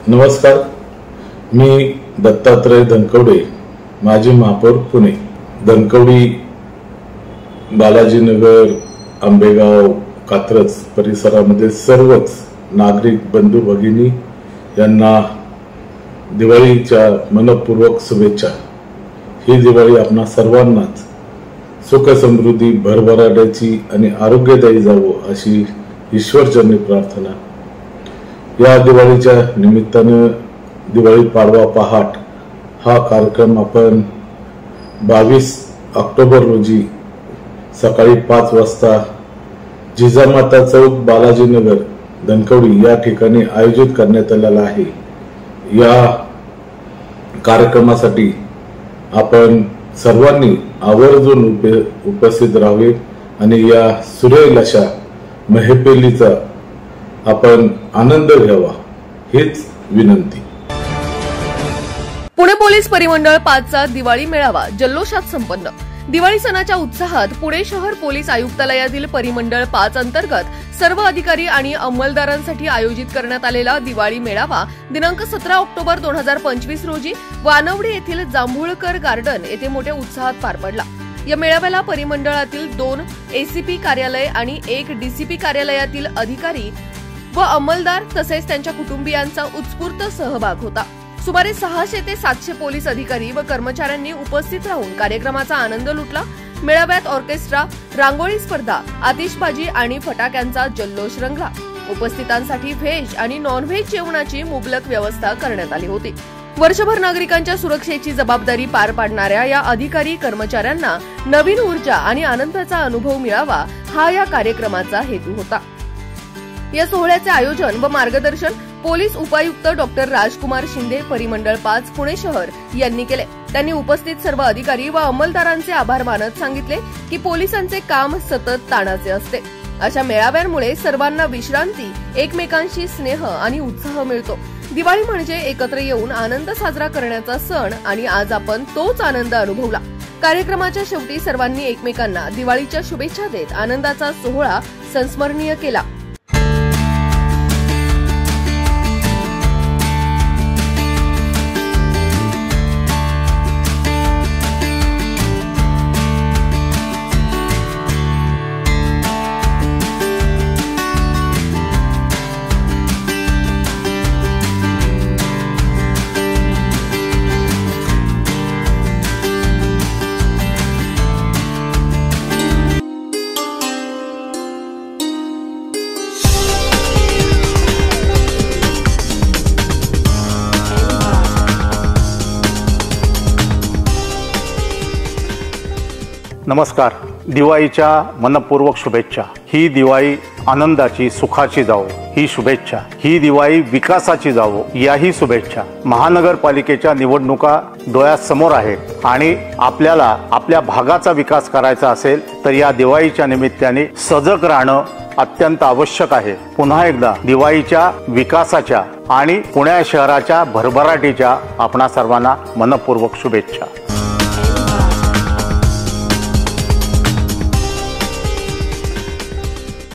नमस्कार, मी दत्तात्रय धनकवडे, माजी महापौर पुणे। धनकवडी, बालाजीनगर, आंबेगाव, कात्रज परिसरामध्ये सर्वच नागरिक बंधू भगिनी यांना दिवाळीच्या मनपूर्वक शुभेच्छा। ही दिवाळी आपणा सर्वांनाच सुख समृद्धी भरभराट्याची आणि आरोग्यदायी जावो अशी ईश्वरचरणी प्रार्थना। या दिवाळीच्या निमित्ताने दिवाळी पाडवा पहाट हा कार्यक्रम आपण 22 ऑक्टोबर रोजी सकाळी 5 वाजता जिजामाता चौक, बालाजीनगर, धनकवडी या ठिकाणी आयोजित करण्यात आलेला आहे। या कार्यक्रमासाठी आपण सर्वांनी आवर्जून उपस्थित राहावे आणि या सुरेल अशा महफिलीचा आपण आनंद घ्यावा हीच विनंती। पुणे पोलीस परिमंडळ 5चा दिवाळी मेळावा जल्लोषात संपन्न। दिवाळी सणाच्या उत्साहात पुणे शहर पोलीस आयुक्तालयातील परिमंडळ 5 अंतर्गत सर्व अधिकारी आणि अंमलदारांसाठी आयोजित करण्यात आलेला दिवाळी मेळावा दिनांक 17 ऑक्टोबर 2025 रोजी वानवडे येथील जांभूळकर गार्डन येथे मोठ्या उत्साहात पार पडला। या मेळाव्याला परिमंडळातील 2 एसीपी कार्यालय आणि 1 डीसीपी कार्यालयातील अधिकारी व अंमलदार तसेच त्यांच्या कुटुंबियांचा उत्स्फूर्त सहभाग होता। सुमारे 600 ते 700 पोलीस अधिकारी व कर्मचाऱ्यांनी उपस्थित राहून कार्यक्रमाचा आनंद लुटला। मेळाव्यात ऑर्केस्ट्रा, रांगोळी स्पर्धा, आतिषबाजी आणि फटाक्यांचा जल्लोष रंगला। उपस्थितांसाठी व्हेज आणि नॉन व्हेज जेवणाची मुबलक व्यवस्था करण्यात आली होती। वर्षभर नागरिकांच्या सुरक्षेची जबाबदारी पार पाडणाऱ्या या अधिकारी कर्मचाऱ्यांना नवीन ऊर्जा आणि आनंदाचा अनुभव मिळावा हा या कार्यक्रमाचा हेतू होता। या सोहळ्याचे आयोजन व मार्गदर्शन पोलीस उपायुक्त डॉक्टर राजकुमार शिंदे, परिमंडळ 5 पुणे शहर यांनी केले। त्यांनी उपस्थित सर्व अधिकारी व अंमलदारांचे आभार मानत सांगितले की पोलिसांचे काम सतत ताणाचे असते। अशा मेळाव्यांमुळे सर्वांना विश्रांती, एकमेकांशी स्नेह आणि उत्साह मिळतो। दिवाळी म्हणजे एकत्र येऊन आनंद साजरा करण्याचा सण आणि आज आपण तोच आनंद अनुभवला। कार्यक्रमाच्या शेवटी सर्वांनी एकमेकांना दिवाळीच्या शुभेच्छा देत आनंदाचा सोहळा संस्मरणीय केला। नमस्कार, दिवाळीच्या मनपूर्वक शुभेच्छा। ही दिवाळी आनंदाची, सुखाची जावो ही शुभेच्छा। ही दिवाळी विकासाची जावो याही शुभेच्छा। महानगरपालिकेच्या निवडणुका डोळ्यासमोर आहेत आणि आपल्याला आपल्या भागाचा विकास करायचा असेल तर या दिवाळीच्या निमित्ताने सजग राहणं अत्यंत आवश्यक आहे। पुन्हा एकदा दिवाळीच्या विकासाच्या आणि पुणे शहराच्या भरभराटीच्या आपणा सर्वांना मनपूर्वक शुभेच्छा।